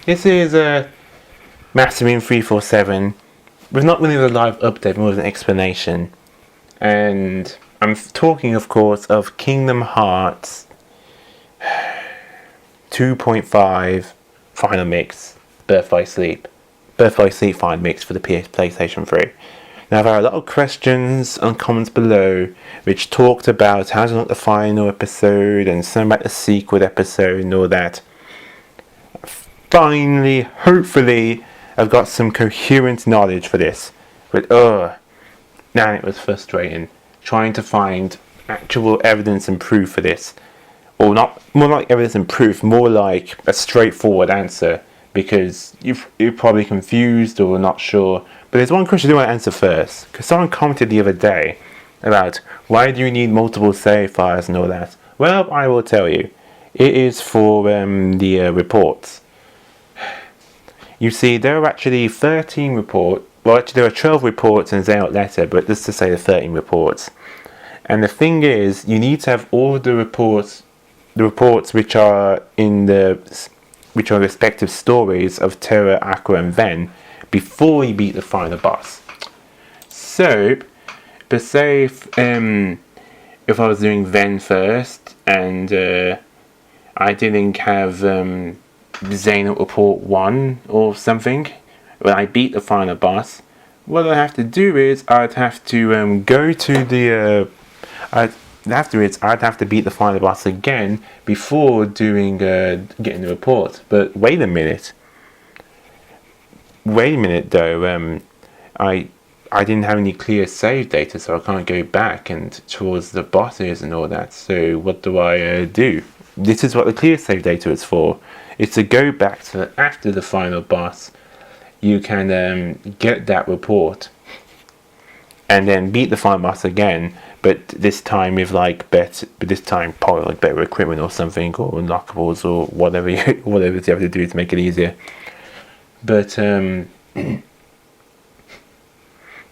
This is Maximin 347 with not really a live update, more of an explanation. And I'm talking, of course, of Kingdom Hearts 2.5 Final Mix, Birth by Sleep Final Mix for the PlayStation 3. Now, there are a lot of questions and comments below which talked about how to look the final episode and some about the sequel episode and all that. Finally, hopefully, I've got some coherent knowledge for this. But, man, it was frustrating trying to find actual evidence and proof for this. Or not, more like evidence and proof, more like a straightforward answer. Because you're probably confused or not sure. But there's one question I do want to answer first. Because someone commented the other day about why do you need multiple save files and all that. Well, I will tell you. It is for the reports. You see, there are actually 13 reports. Well, actually, there are 12 reports in Xehanort Letter, but just to say the 13 reports. And the thing is, you need to have all the reports which are in which are respective stories of Terra, Aqua, and Ven before you beat the final boss. So, but say if I was doing Ven first and I didn't have Xehanort Report 1 or something, when I beat the final boss, what I'd have to do is I'd have to go to the I'd have to beat the final boss again before doing getting the report. But wait a minute though, I didn't have any clear save data, so I can't go back and towards the bosses and all that. So what do I do? This is what the clear save data is for. It's to go back to after the final boss. You can get that report and then beat the final boss again, but this time with probably like better equipment or something, or unlockables or whatever you have to do to make it easier. But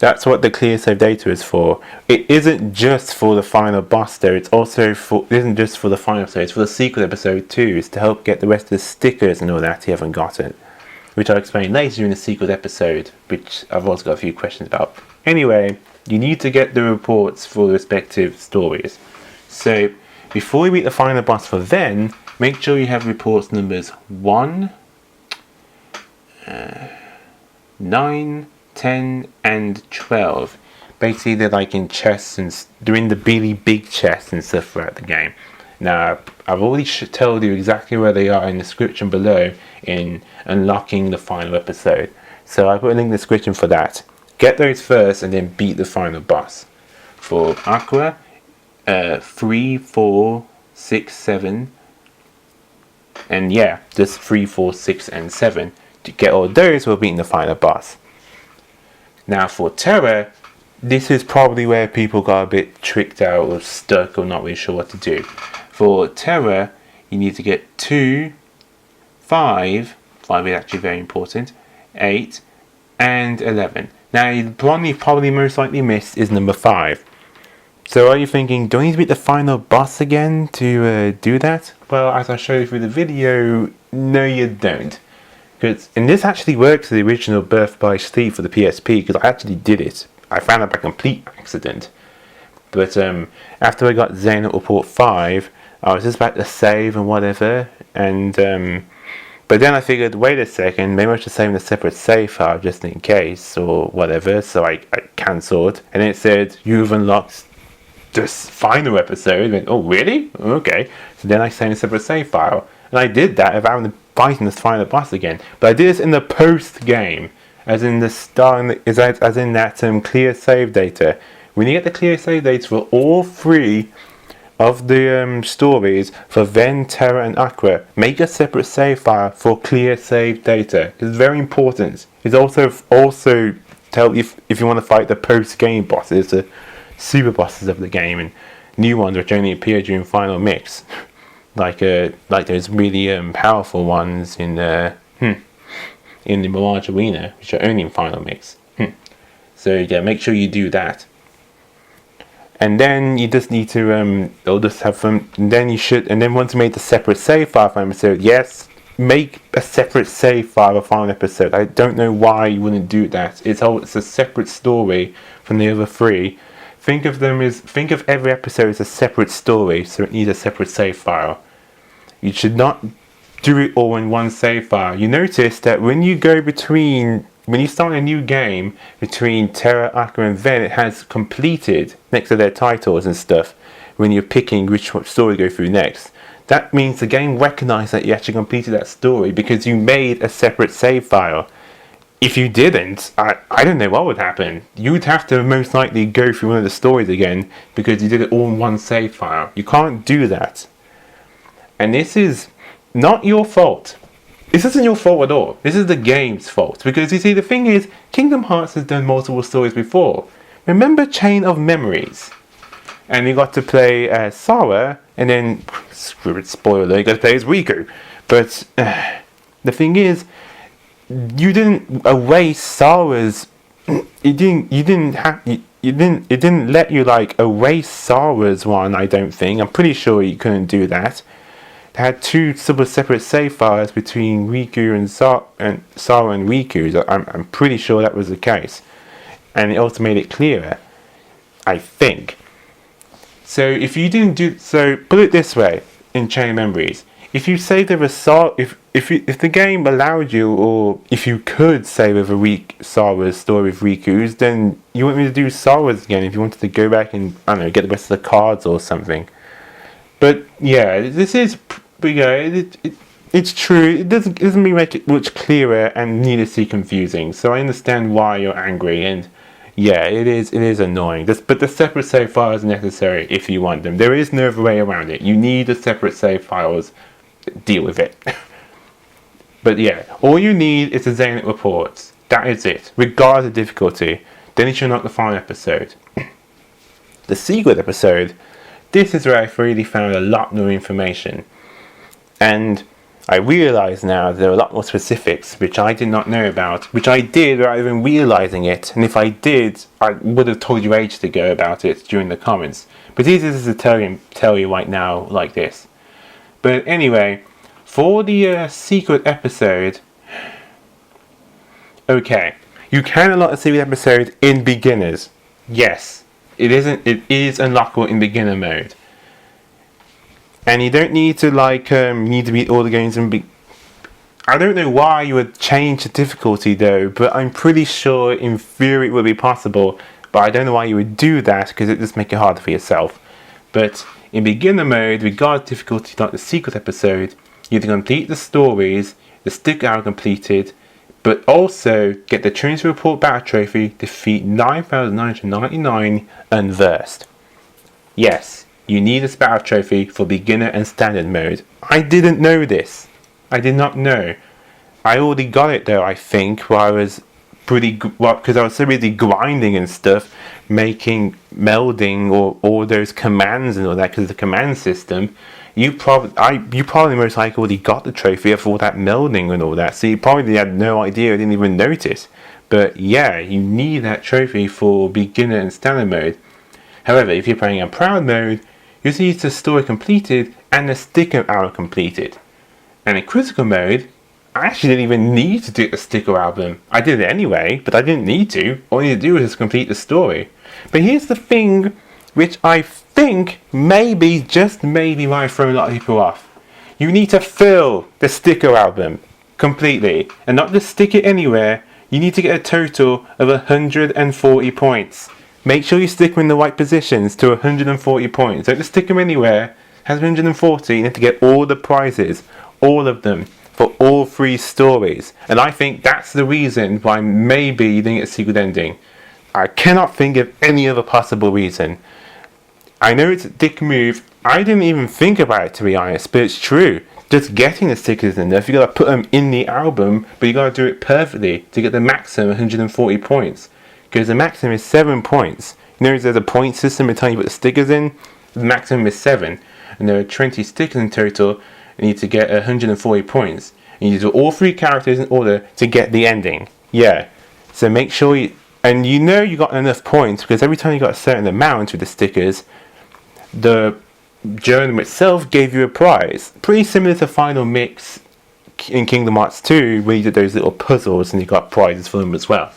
that's what the clear save data is for. It isn't just for the final boss though. It isn't just for the final episode. It's for the sequel episode too. It's to help get the rest of the stickers and all that you haven't gotten, which I'll explain later in the sequel episode, which I've also got a few questions about. Anyway, you need to get the reports for the respective stories. So, before you meet the final boss for Ven, make sure you have reports numbers 1, 9, 10, and 12. Basically, they're like in chests, and they're in the really big chests and stuff throughout the game. Now, I've already told you exactly where they are in the description below in unlocking the final episode. So I put a link in the description for that. Get those first and then beat the final boss. For Aqua, 3, 4, 6, 7. And yeah, just 3, 4, 6, and 7. To get all those, we're beating the final boss. Now for Terra, this is probably where people got a bit tricked out or stuck or not really sure what to do. For Terra, you need to get 2, 5 is actually very important, 8, and 11. Now, the one you probably most likely missed is number 5. So are you thinking, do I need to beat the final boss again to do that? Well, as I showed you through the video, no you don't. And this actually works the original Birth by Sleep for the PSP, because I actually did it. I found out by complete accident. But after I got Xehanort Report 5, I was just about to save and whatever, and but then I figured, wait a second, maybe I should save in a separate save file just in case or whatever. So I cancelled, and it said you've unlocked this final episode. I went, oh really? Okay. So then I saved in a separate save file, and I did that without fighting this final boss again. But I did this in the post game, as in the start, as in that clear save data. When you get the clear save data for all 3 of the stories for Ven, Terra, and Aqua, make a separate save file for clear save data. It's very important. It's also tell you if you want to fight the post-game bosses, the super bosses of the game, and new ones which only appear during final mix, like those really powerful ones in the Mirage Arena, which are only in final mix. So yeah, make sure you do that. And then you just need to, they'll just have them, and then you should, and then once you made the separate save file for episode, yes, make a separate save file of final episode. I don't know why you wouldn't do that. It's a separate story from the other three. Think of every episode as a separate story, so it needs a separate save file. You should not do it all in one save file. You notice that when you start a new game between Terra, Akka and Ven, it has completed next to their titles and stuff when you're picking which story to go through next. That means the game recognizes that you actually completed that story because you made a separate save file. If you didn't, I don't know what would happen. You would have to most likely go through one of the stories again because you did it all in one save file. You can't do that. And this is not your fault. This isn't your fault at all. This is the game's fault. Because you see, the thing is, Kingdom Hearts has done multiple stories before. Remember Chain of Memories? And you got to play Sora, and then, screw it, spoiler, you got to play as Riku. But the thing is, you didn't erase Sora's. It didn't let you like erase Sora's one. I don't think. I'm pretty sure you couldn't do that. They had two separate save files between Riku and Sora and Riku. I'm pretty sure that was the case, and it also made it clearer, I think. So if you didn't do so, put it this way: in Chain of Memories, if you saved over Sora, if the game allowed you, or if you could save over Sora's story with Riku's, then you want me to do Sora's again if you wanted to go back and, I don't know, get the rest of the cards or something. But yeah, this is, but yeah, it's true. It doesn't really make it much clearer and needlessly confusing. So I understand why you're angry, and yeah, it is annoying. But the separate save files are necessary if you want them. There is no other way around it. You need the separate save files. Deal with it. But yeah, all you need is the Xehanort reports. That is it, regardless of difficulty. Then you should unlock the final episode. The secret episode. This is where I really found a lot more information. And I realise now there are a lot more specifics which I did not know about, which I did without even realising it. And if I did, I would have told you ages ago about it during the comments. But this is to tell you right now like this. But anyway, for the secret episode, okay, you can unlock the secret episode in beginners. Yes, it is unlockable in beginner mode. And you don't need to need to beat all the games in I don't know why you would change the difficulty though, but I'm pretty sure in theory it would be possible, but I don't know why you would do that because it just makes it harder for yourself. But in beginner mode, regardless of difficulty like the secret episode, you have to complete the stories, the sticker hour completed, but also get the Trinity Report Battle Trophy, defeat 9,999 unversed. Yes, you need this battle trophy for beginner and standard mode. I didn't know this. I did not know. I already got it though, I think, while I was because I was so busy grinding and stuff, melding or all those commands and all that, because the command system, you probably most likely already got the trophy for all that melding and all that, so you probably had no idea, didn't even notice. But yeah, you need that trophy for beginner and standard mode. However, if you're playing in proud mode, you need the story completed and the sticker hour completed. And in critical mode, I actually didn't even need to do the sticker album. I did it anyway, but I didn't need to. All you need to do is just complete the story. But here's the thing, which I think maybe, just maybe, might throw a lot of people off. You need to fill the sticker album completely, and not just stick it anywhere. You need to get a total of 140 points. Make sure you stick them in the right positions to 140 points. Don't just stick them anywhere. Has 140. You have to get all the prizes, all of them, for all three stories. And I think that's the reason why maybe you didn't get a secret ending. I cannot think of any other possible reason. I know it's a dick move. I didn't even think about it, to be honest, but it's true. Just getting the stickers is enough. You gotta put them in the album, but you gotta do it perfectly to get the maximum 140 points. Because the maximum is 7 points. You know, there's a point system by the time you put the stickers in. The maximum is 7. And there are 20 stickers in total. You need to get 140 points. And you do all three characters in order to get the ending. Yeah. So make sure you got enough points, because every time you got a certain amount with the stickers, the journal itself gave you a prize. Pretty similar to Final Mix in Kingdom Hearts 2, where you did those little puzzles and you got prizes for them as well,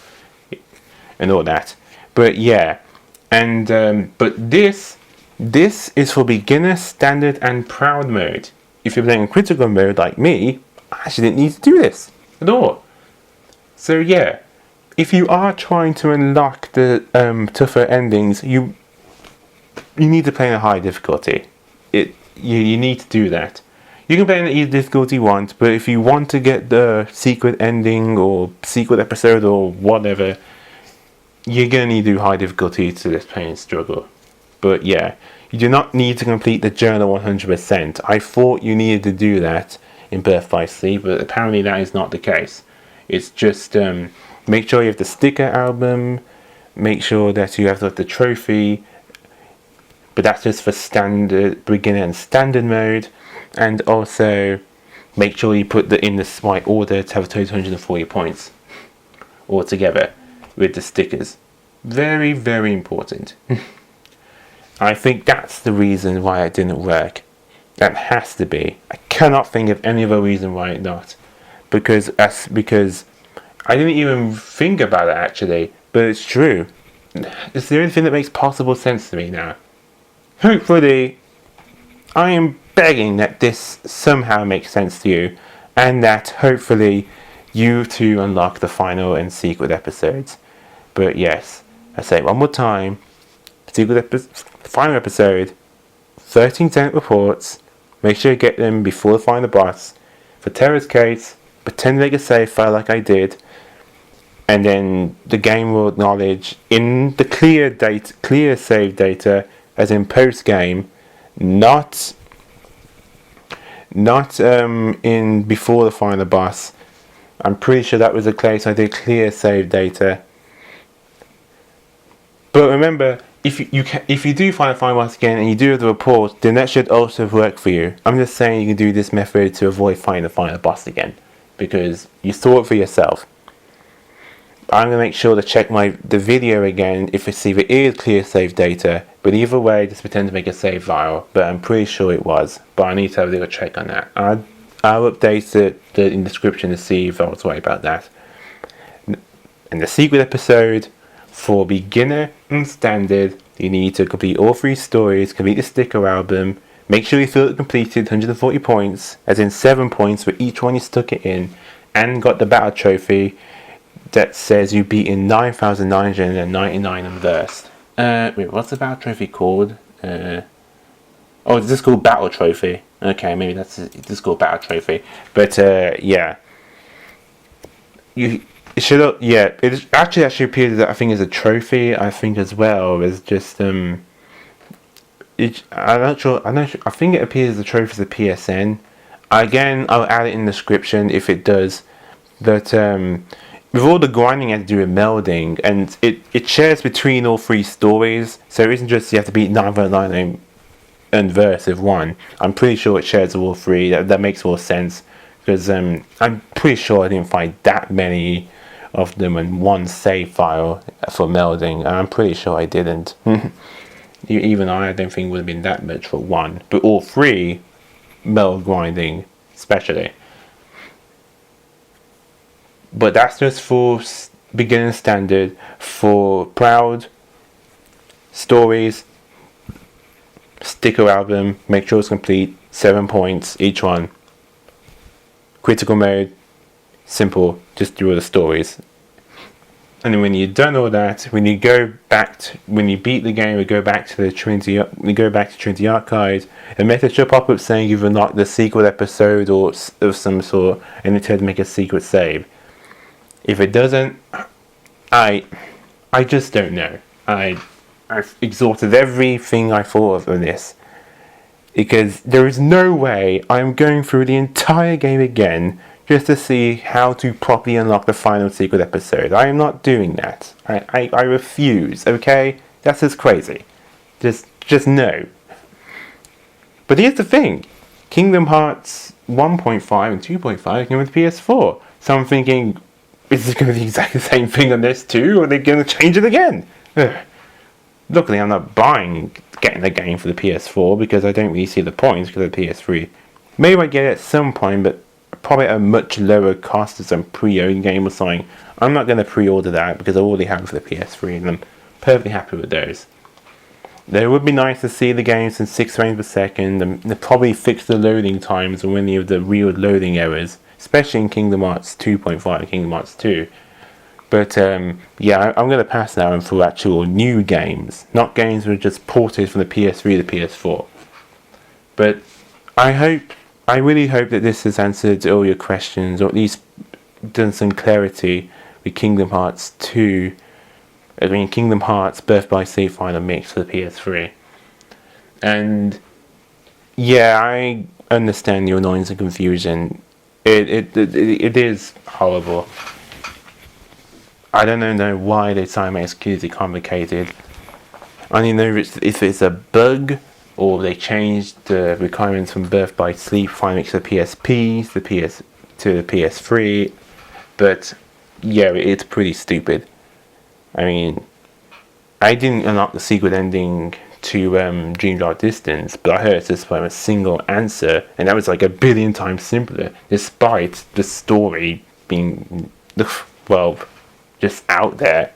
and all that. But yeah, and but this is for beginner, standard, and proud mode. If you're playing critical mode like me, I actually didn't need to do this at all. So yeah, if you are trying to unlock the tougher endings, you need to play in a high difficulty. You need to do that. You can play in the easy difficulty once, but if you want to get the secret ending or secret episode or whatever, you're going to need to do high difficulty to this play and struggle. But yeah, you do not need to complete the journal 100%. I thought you needed to do that in Birth by Sleep, but apparently that is not the case. It's just make sure you have the sticker album, make sure that you have the trophy, but that's just for standard, beginner and standard mode, and also make sure you put in the right order to have a total 140 points altogether with the stickers. Very, very important. I think that's the reason why it didn't work. That has to be. I cannot think of any other reason why it not. Because I didn't even think about it actually, but it's true. It's the only thing that makes possible sense to me now. Hopefully, I am begging that this somehow makes sense to you, and that hopefully you too unlock the final and secret episodes. But yes, I say it one more time, final episode, 13 Senate reports, make sure you get them before the final boss. For Terra's case, pretend to make a save file like I did, and then the game will acknowledge in the clear save data, as in Postgame, not in before the final boss. I'm pretty sure that was the case. I did clear save data. But remember, if you do find a final boss again and you do have the report, then that should also work for you. I'm just saying you can do this method to avoid finding the final boss again, because you saw it for yourself. I'm going to make sure to check the video again if it is clear save data, but either way, just pretend to make a save file, but I'm pretty sure it was, but I need to have a little check on that. I'll update it in the description to see if I was right about that. And the secret episode, for beginner and standard, you need to complete all 3 stories, complete the sticker album, make sure you feel it completed 140 points, as in 7 points for each one you stuck it in, and got the battle trophy that says you beat in 9,999 unversed. Wait, what's the battle trophy called? Oh, it's just called battle trophy. Okay, maybe it's just called battle trophy. But yeah, it actually appears that I think as a trophy. I think as well as just I'm not sure. I think it appears as a trophy as a PSN. Again, I'll add it in the description if it does. But with all the grinding you have to do with melding, and it shares between all 3 stories, so it isn't just you have to beat 999 and verse of 1. I'm pretty sure it shares all 3. That makes more sense, because I'm pretty sure I didn't find that many of them in one save file for melding, and I'm pretty sure I didn't. Even I don't think it would have been that much for 1, but all 3 meld grinding especially. But that's just for beginner standard. For proud, stories, sticker album, make sure it's complete, 7 points each one. Critical mode, simple, just do all the stories. And then when you've done all that, when you beat the game, we go back to Trinity Archives, a message will pop up saying you've unlocked the secret episode or of some sort, and it tells to make a secret save. If it doesn't, I just don't know. I've exhausted everything I thought of on this, because there is no way I'm going through the entire game again just to see how to properly unlock the final secret episode. I am not doing that. I refuse, okay? That's just crazy. Just no. But here's the thing. Kingdom Hearts 1.5 and 2.5 came with PS4. So I'm thinking, is it going to be exactly the same thing on this too, or are they going to change it again? Ugh. Luckily, I'm not getting the game for the PS4 because I don't really see the points because of the PS3. Maybe I get it at some point, but probably at a much lower cost as a pre-owned game or something. I'm not going to pre-order that because I already have it for the PS3 and I'm perfectly happy with those. It would be nice to see the games in 6 frames per second, and they probably fix the loading times and any of the real loading errors, especially in Kingdom Hearts 2.5 and Kingdom Hearts 2. But yeah, I'm going to pass now on for actual new games, not games that are just ported from the PS3 to the PS4. But I really hope that this has answered all your questions, or at least done some clarity with Kingdom Hearts 2. Kingdom Hearts Birth by Sleep Final Mix for the PS3. And yeah, I understand your annoyance and confusion. It is horrible. I don't know why they try to make security complicated. I don't know if it's a bug or they changed the requirements from Birth by Sleep Final Mix to the PSP to the PS3. But yeah, it's pretty stupid. I mean, I didn't unlock the secret ending to Dream Drop Distance, but I heard it's just from a single answer, and that was like 1 billion times simpler, despite the story being, well, just out there.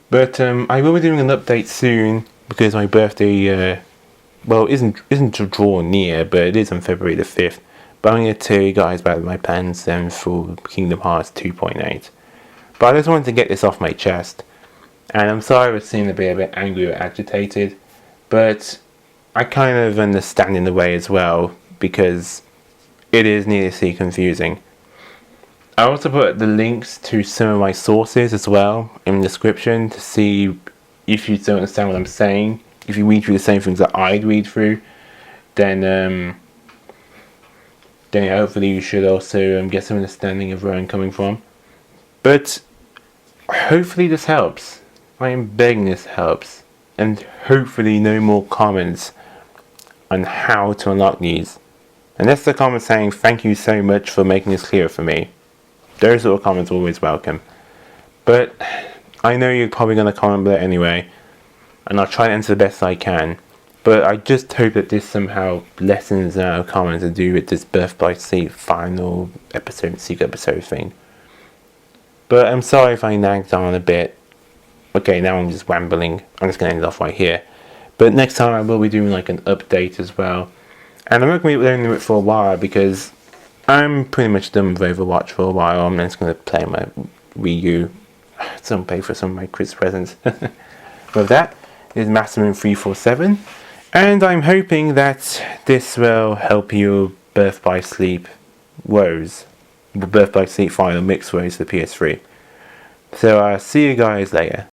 But I will be doing an update soon because my birthday, well, isn't to draw near, but it is on February the 5th. But I'm going to tell you guys about my plans then for Kingdom Hearts 2.8. But I just wanted to get this off my chest. And I'm sorry I seem to be a bit angry or agitated. But I kind of understand in a way as well, because it is needlessly confusing. I also put the links to some of my sources as well in the description to see if you don't understand what I'm saying. If you read through the same things that I'd read through, then hopefully you should also get some understanding of where I'm coming from. But hopefully this helps. I am begging this helps. And hopefully no more comments on how to unlock these. And that's the comment saying thank you so much for making this clear for me. Those sort of comments are always welcome. But I know you're probably going to comment below anyway. And I'll try to answer the best I can. But I just hope that this somehow lessens our comments to do with this Birth by Sleep final episode, secret episode thing. But I'm sorry if I nagged on a bit. Okay, now I'm just rambling. I'm just going to end it off right here. But next time I will be doing like an update as well. And I'm not going to be doing it for a while because I'm pretty much done with Overwatch for a while. I'm just going to play my Wii U. Some pay for some of my Christmas presents. With that, this is Maximum347. And I'm hoping that this will help your Birth by Sleep woes. Birth by Sleep Final Mix woes for the PS3. So see you guys later.